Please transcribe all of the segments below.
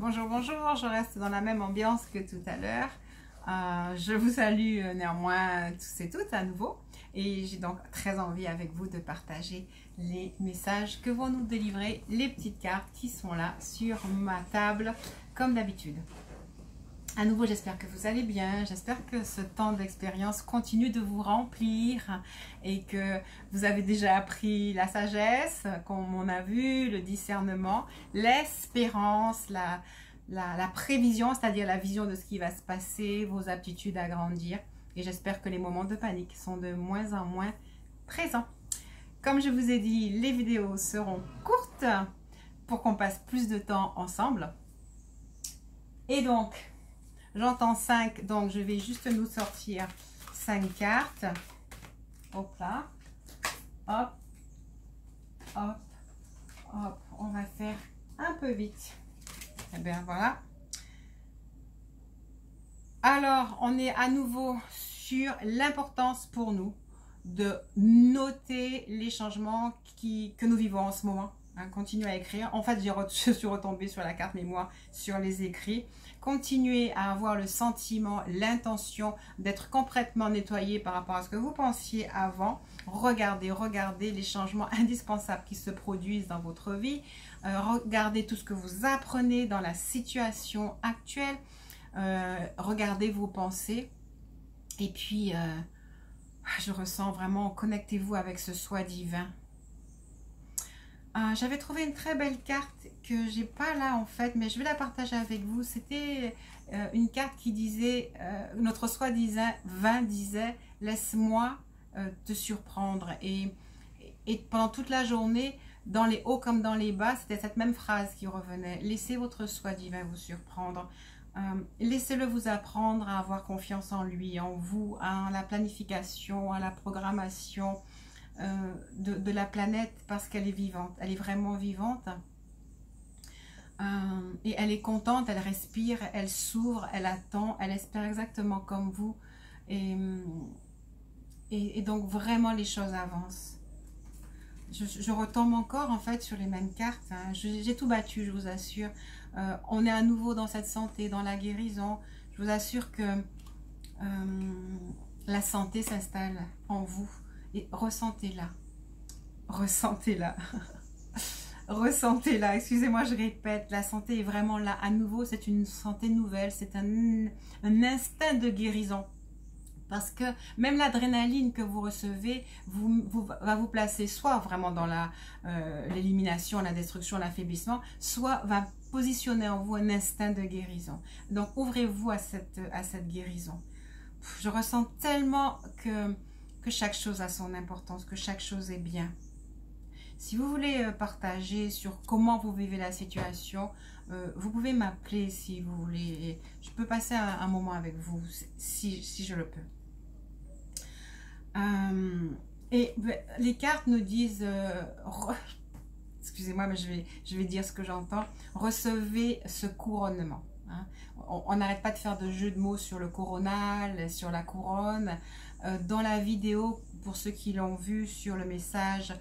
Bonjour, bonjour, je reste dans la même ambiance que tout à l'heure. Je vous salue néanmoins tous et toutes à nouveau. Et j'ai donc très envie avec vous de partager les messages que vont nous délivrer les petites cartes qui sont là sur ma table comme d'habitude. À nouveau, j'espère que vous allez bien, j'espère que ce temps d'expérience continue de vous remplir et que vous avez déjà appris la sagesse, comme on a vu, le discernement, l'espérance, la prévision, c'est-à-dire la vision de ce qui va se passer, vos aptitudes à grandir. Et j'espère que les moments de panique sont de moins en moins présents. Comme je vous ai dit, les vidéos seront courtes pour qu'on passe plus de temps ensemble. Et donc, j'entends 5, donc je vais juste nous sortir 5 cartes. Hop là. Hop. Hop. Hop. On va faire un peu vite. Et bien voilà. Alors, on est à nouveau sur l'importance pour nous de noter les changements que nous vivons en ce moment. Continuez à écrire. En fait, je suis retombée sur la carte mémoire, sur les écrits. Continuez à avoir le sentiment, l'intention d'être complètement nettoyé par rapport à ce que vous pensiez avant. Regardez les changements indispensables qui se produisent dans votre vie. Regardez tout ce que vous apprenez dans la situation actuelle. Regardez vos pensées. Et puis, je ressens vraiment, connectez-vous avec ce soi divin. J'avais trouvé une très belle carte que j'ai pas là en fait, mais je vais la partager avec vous. C'était une carte qui disait, notre soi divin disait, laisse-moi te surprendre. Et pendant toute la journée, dans les hauts comme dans les bas, c'était cette même phrase qui revenait. Laissez votre soi divin vous surprendre. Laissez-le vous apprendre à avoir confiance en lui, en vous, à la planification, à la programmation de la planète, parce qu'elle est vivante, elle est vraiment vivante et elle est contente, elle respire, elle s'ouvre, elle attend, elle espère exactement comme vous et donc vraiment les choses avancent. Je retombe encore en fait sur les mêmes cartes, hein. J'ai tout battu, je vous assure. On est à nouveau dans cette santé, dans la guérison. Je vous assure que la santé s'installe en vous. Et ressentez-la, ressentez-la, ressentez-la, excusez-moi je répète, la santé est vraiment là, à nouveau c'est une santé nouvelle, c'est un instinct de guérison, parce que même l'adrénaline que vous recevez va vous placer soit vraiment dans l'élimination, la destruction, l'affaiblissement, soit va positionner en vous un instinct de guérison. Donc ouvrez-vous à cette guérison. Je ressens tellement que chaque chose a son importance, que chaque chose est bien. Si vous voulez partager sur comment vous vivez la situation, vous pouvez m'appeler si vous voulez. Je peux passer un moment avec vous si je le peux. Et les cartes nous disent, excusez-moi, mais je vais dire ce que j'entends, recevez ce couronnement. Hein. On n'arrête pas de faire de jeux de mots sur le coronal, sur la couronne. Dans la vidéo, pour ceux qui l'ont vu sur le message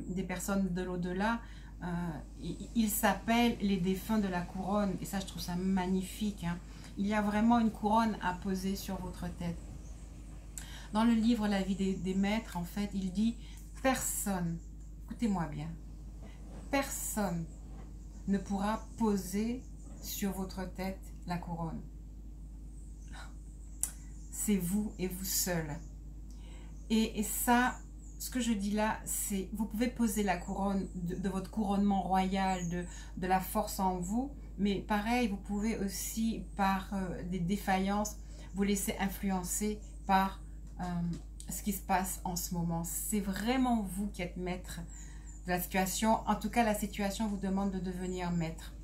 des personnes de l'au-delà, il s'appelle les défunts de la couronne. Et ça, je trouve ça magnifique. Hein. Il y a vraiment une couronne à poser sur votre tête. Dans le livre La vie des maîtres, en fait, il dit « Personne, écoutez-moi bien, personne ne pourra poser sur votre tête la couronne. C'est vous et vous seul. » Et ça, ce que je dis là, c'est vous pouvez poser la couronne de votre couronnement royal, de la force en vous, mais pareil, vous pouvez aussi, par des défaillances, vous laisser influencer par ce qui se passe en ce moment. C'est vraiment vous qui êtes maître de la situation. En tout cas, la situation vous demande de devenir maître.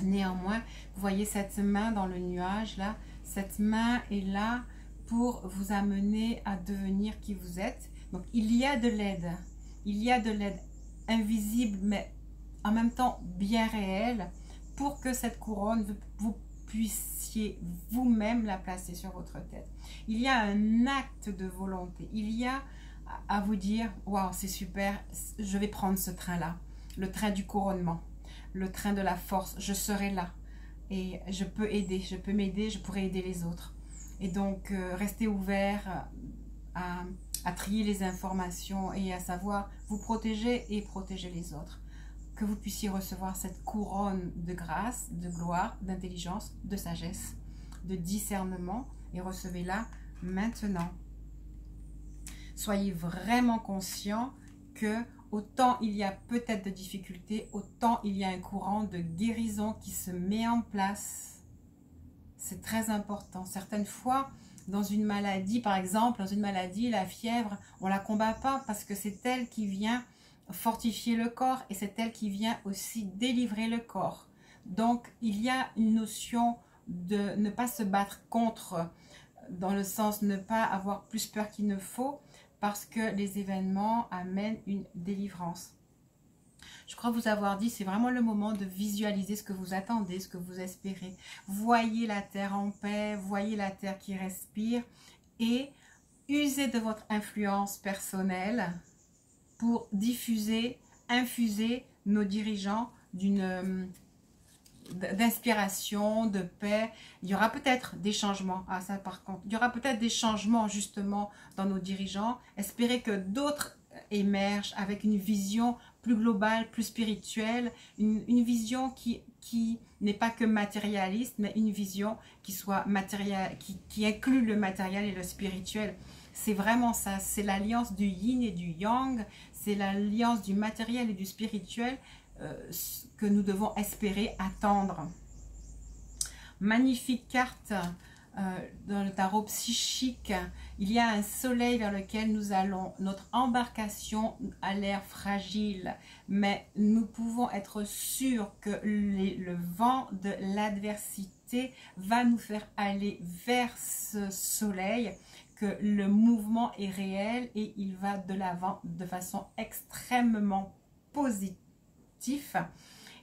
Néanmoins, vous voyez cette main dans le nuage là, cette main est là pour vous amener à devenir qui vous êtes. Donc il y a de l'aide invisible mais en même temps bien réelle pour que cette couronne, vous puissiez vous-même la placer sur votre tête. Il y a un acte de volonté, il y a à vous dire, waouh c'est super, je vais prendre ce train là, le train du couronnement. le train de la force. Je serai là et je peux aider, je peux m'aider, je pourrai aider les autres. Et donc, restez ouverts à trier les informations et à savoir vous protéger et protéger les autres. Que vous puissiez recevoir cette couronne de grâce, de gloire, d'intelligence, de sagesse, de discernement, et recevez-la maintenant. Soyez vraiment conscients que autant il y a peut-être de difficultés, autant il y a un courant de guérison qui se met en place. C'est très important. Certaines fois, dans une maladie, par exemple, dans une maladie, la fièvre, on ne la combat pas parce que c'est elle qui vient fortifier le corps et c'est elle qui vient aussi délivrer le corps. Donc, il y a une notion de ne pas se battre contre, dans le sens ne pas avoir plus peur qu'il ne faut, parce que les événements amènent une délivrance. Je crois vous avoir dit, c'est vraiment le moment de visualiser ce que vous attendez, ce que vous espérez. Voyez la terre en paix, voyez la terre qui respire et usez de votre influence personnelle pour diffuser, infuser nos dirigeants d'inspiration, de paix. Il y aura peut-être des changements. Ah, ça par contre, il y aura peut-être des changements justement dans nos dirigeants. Espérez que d'autres émergent avec une vision plus globale, plus spirituelle, une vision qui n'est pas que matérialiste, mais une vision qui soit qui inclut le matériel et le spirituel. C'est vraiment ça, c'est l'alliance du yin et du yang, c'est l'alliance du matériel et du spirituel que nous devons espérer attendre. Magnifique carte dans le tarot psychique. Il y a un soleil vers lequel nous allons. Notre embarcation a l'air fragile, mais nous pouvons être sûrs que le vent de l'adversité va nous faire aller vers ce soleil, que le mouvement est réel et il va de l'avant de façon extrêmement positive.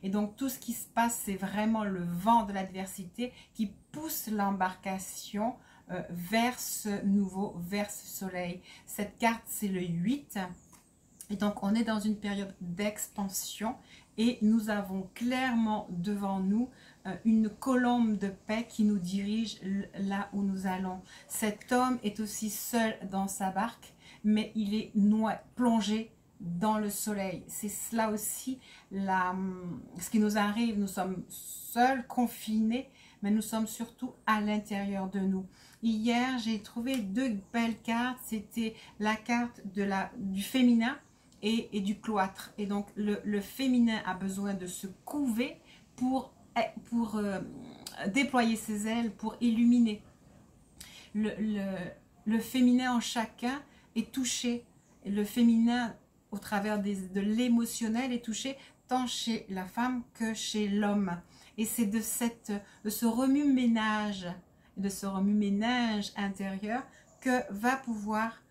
Et donc tout ce qui se passe, c'est vraiment le vent de l'adversité qui pousse l'embarcation vers ce nouveau, vers ce soleil. Cette carte, c'est le 8. Et donc on est dans une période d'expansion et nous avons clairement devant nous une colombe de paix qui nous dirige là où nous allons. Cet homme est aussi seul dans sa barque, mais il est plongé dans le soleil. C'est cela aussi ce qui nous arrive. Nous sommes seuls, confinés, mais nous sommes surtout à l'intérieur de nous. Hier, j'ai trouvé deux belles cartes. C'était la carte du féminin et du cloître. Et donc, le féminin a besoin de se couver pour déployer ses ailes, pour illuminer. Le féminin en chacun est touché. Le féminin, au travers de l'émotionnel, est touché tant chez la femme que chez l'homme. Et c'est de ce remue-ménage, intérieur que va pouvoir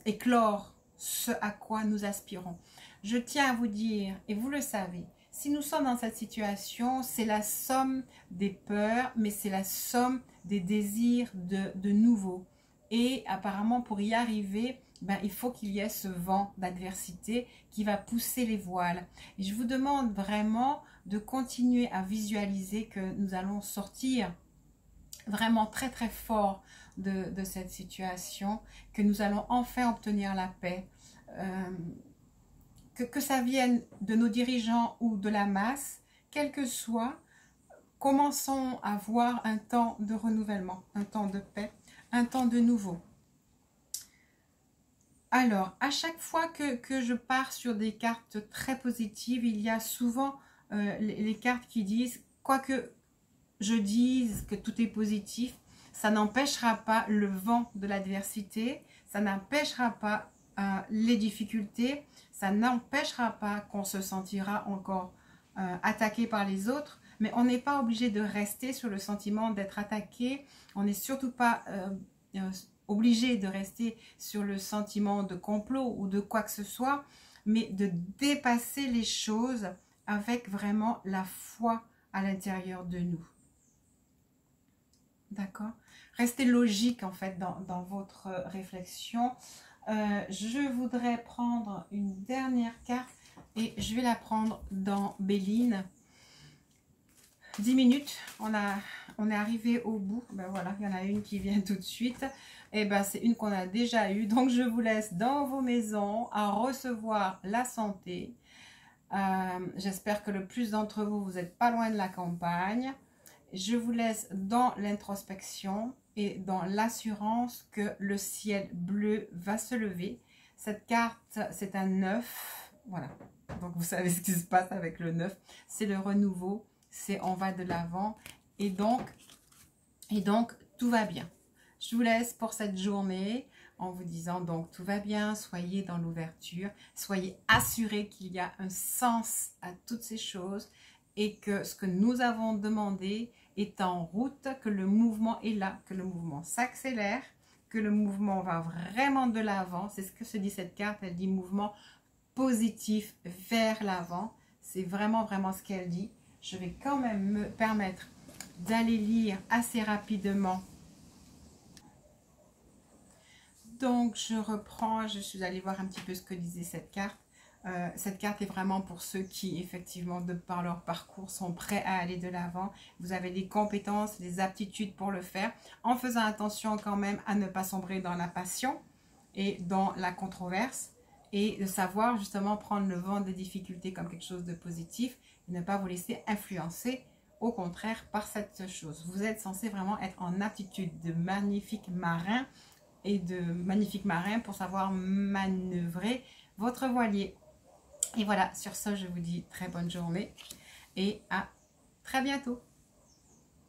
éclore ce à quoi nous aspirons. Je tiens à vous dire, et vous le savez, si nous sommes dans cette situation, c'est la somme des peurs, mais c'est la somme des désirs de nouveau. Et apparemment, pour y arriver, il faut qu'il y ait ce vent d'adversité qui va pousser les voiles. Et je vous demande vraiment de continuer à visualiser que nous allons sortir vraiment très très fort de cette situation, que nous allons enfin obtenir la paix. Que ça vienne de nos dirigeants ou de la masse, quel que soit, commençons à voir un temps de renouvellement, un temps de paix, un temps de nouveau. Alors, à chaque fois que je pars sur des cartes très positives, il y a souvent les cartes qui disent, quoi que je dise que tout est positif, ça n'empêchera pas le vent de l'adversité, ça n'empêchera pas les difficultés, ça n'empêchera pas qu'on se sentira encore attaqué par les autres, mais on n'est pas obligé de rester sur le sentiment d'être attaqué, on n'est surtout pas obligé de rester sur le sentiment de complot ou de quoi que ce soit, mais de dépasser les choses avec vraiment la foi à l'intérieur de nous. D'accord? Restez logique en fait dans votre réflexion. Je voudrais prendre une dernière carte et je vais la prendre dans Béline. 10 minutes, on est arrivé au bout. Ben voilà, il y en a une qui vient tout de suite. Et ben c'est une qu'on a déjà eue. Donc je vous laisse dans vos maisons à recevoir la santé. J'espère que le plus d'entre vous, vous n'êtes pas loin de la campagne. Je vous laisse dans l'introspection et dans l'assurance que le ciel bleu va se lever. Cette carte, c'est un 9. Voilà, donc vous savez ce qui se passe avec le 9. C'est le renouveau, c'est on va de l'avant. Et donc, tout va bien. Je vous laisse pour cette journée en vous disant donc tout va bien, soyez dans l'ouverture, soyez assurés qu'il y a un sens à toutes ces choses et que ce que nous avons demandé est en route, que le mouvement est là, que le mouvement s'accélère, que le mouvement va vraiment de l'avant. C'est ce que se dit cette carte, elle dit mouvement positif vers l'avant. C'est vraiment ce qu'elle dit. Je vais quand même me permettre d'aller lire assez rapidement. Donc, je reprends, je suis allée voir un petit peu ce que disait cette carte. Cette carte est vraiment pour ceux qui, effectivement, de par leur parcours, sont prêts à aller de l'avant. Vous avez des compétences, des aptitudes pour le faire, en faisant attention quand même à ne pas sombrer dans la passion et dans la controverse, et de savoir justement prendre le vent des difficultés comme quelque chose de positif, et ne pas vous laisser influencer, au contraire, par cette chose. Vous êtes censé vraiment être en aptitude de magnifique marin, et de magnifiques marins pour savoir manœuvrer votre voilier. Et voilà, sur ce, je vous dis très bonne journée et à très bientôt.